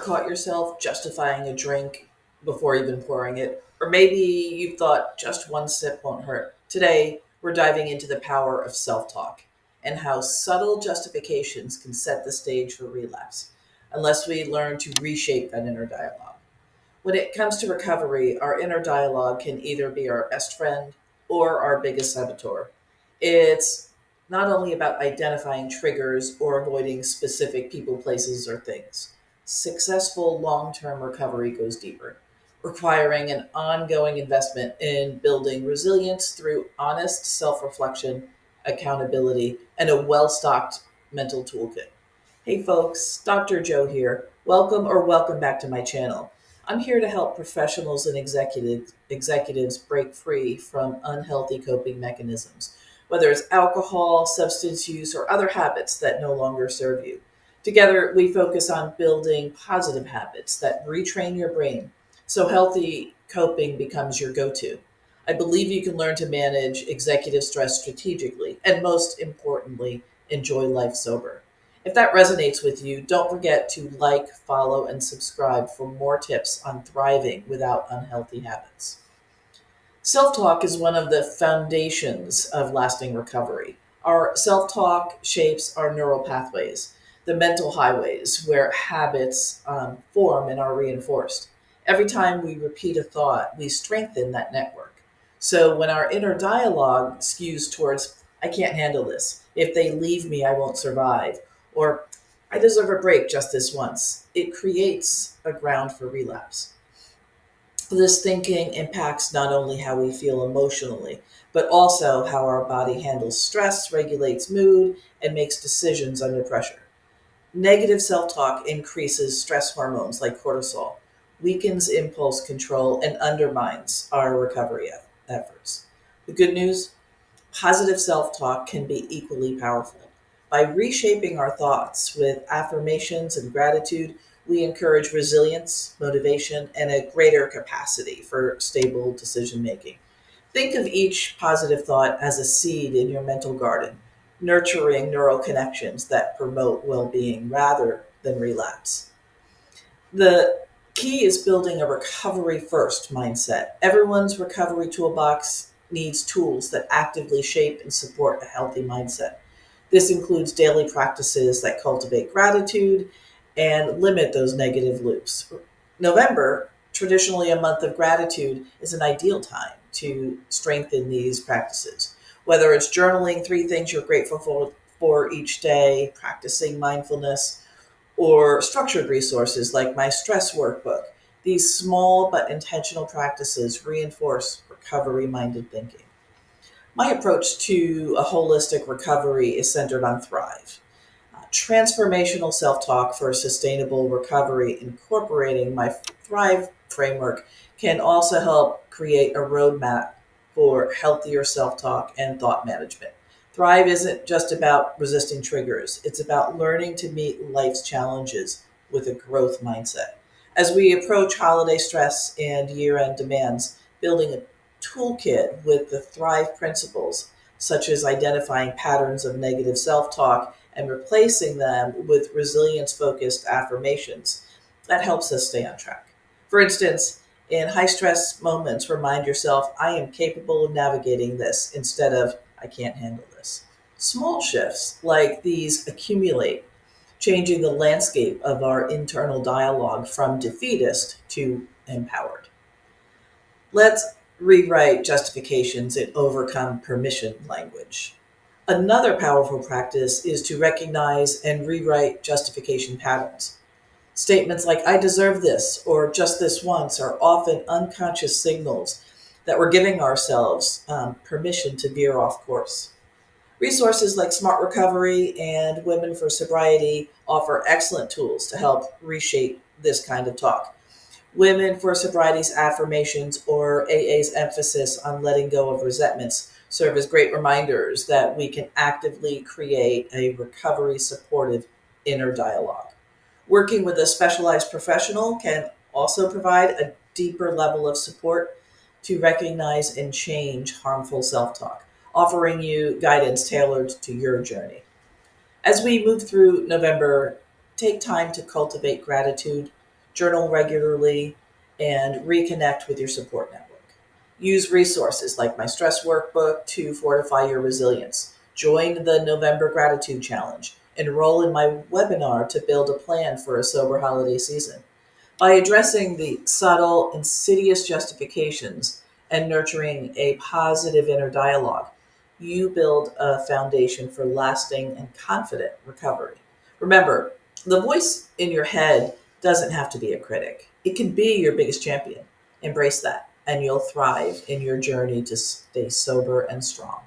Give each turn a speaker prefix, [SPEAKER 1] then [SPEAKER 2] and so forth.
[SPEAKER 1] caught yourself justifying a drink before even pouring it? Or maybe you thought just one sip won't hurt. Today, we're diving into the power of self talk and how subtle justifications can set the stage for relapse unless we learn to reshape that inner dialogue. When it comes to recovery, our inner dialogue can either be our best friend or our biggest saboteur. It's not only about identifying triggers or avoiding specific people, places, or things. Successful long term recovery goes deeper, requiring an ongoing investment in building resilience through honest self reflection, accountability, and a well stocked mental toolkit. Hey folks, Dr. Joe here. Welcome back to my channel. I'm here to help professionals and executives break free from unhealthy coping mechanisms, whether it's alcohol, substance use, or other habits that no longer serve you. Together, we focus on building positive habits that retrain your brain so healthy coping becomes your go to. I believe you can learn to manage executive stress strategically and, most importantly, enjoy life sober. If that resonates with you, don't forget to like, follow, and subscribe for more tips on thriving without unhealthy habits. Self talk is one of the foundations of lasting recovery. Our self talk shapes our neural pathways, the mental highways where habits form and are reinforced. Every time we repeat a thought, we strengthen that network. So when our inner dialogue skews towards, I can't handle this, if they leave me, I won't survive, or I deserve a break just this once, it creates a ground for relapse. This thinking impacts not only how we feel emotionally, but also how our body handles stress, regulates mood, and makes decisions under pressure. Negative self talk increases stress hormones like cortisol, weakens impulse control, and undermines our recovery efforts. The good news: positive self talk can be equally powerful. By reshaping our thoughts with affirmations and gratitude, we encourage resilience, motivation, and a greater capacity for stable decision making. Think of each positive thought as a seed in your mental garden, nurturing neural connections that promote well being rather than relapse. The key is building a recovery first mindset. Everyone's recovery toolbox needs tools that actively shape and support a healthy mindset. This includes daily practices that cultivate gratitude and limit those negative loops. November, traditionally a month of gratitude, is an ideal time to strengthen these practices. Whether it's journaling three things you're grateful for each day, practicing mindfulness, or structured resources like my stress workbook. These small but intentional practices reinforce recovery minded thinking. My approach to a holistic recovery is centered on Thrive. Transformational self talk for sustainable recovery, incorporating my Thrive framework, can also help create a roadmap for healthier self talk and thought management. Thrive isn't just about resisting triggers, it's about learning to meet life's challenges with a growth mindset. As we approach holiday stress and year end demands, building a toolkit with the Thrive principles, such as identifying patterns of negative self talk and replacing them with resilience focused affirmations, that helps us stay on track. For instance, in high stress moments, remind yourself, I am capable of navigating this instead of, I can't handle this. Small shifts like these accumulate, changing the landscape of our internal dialogue from defeatist to empowered. Let's rewrite justifications and overcome permission language. Another powerful practice is to recognize and rewrite justification patterns. Statements like, I deserve this, or just this once, are often unconscious signals that we're giving ourselves permission to veer off course. Resources like Smart Recovery and Women for Sobriety offer excellent tools to help reshape this kind of talk. Women for Sobriety's affirmations, or AA's emphasis on letting go of resentments, serve as great reminders that we can actively create a recovery supportive inner dialogue. Working with a specialized professional can also provide a deeper level of support to recognize and change harmful self talk, offering you guidance tailored to your journey. As we move through November, take time to cultivate gratitude, journal regularly, and reconnect with your support network. Use resources like my stress workbook to fortify your resilience. Join the November Gratitude Challenge. Enroll in my webinar to build a plan for a sober holiday season. By addressing the subtle, insidious justifications and nurturing a positive inner dialogue, you build a foundation for lasting and confident recovery. Remember, the voice in your head doesn't have to be a critic, it can be your biggest champion. Embrace that, and you'll thrive in your journey to stay sober and strong.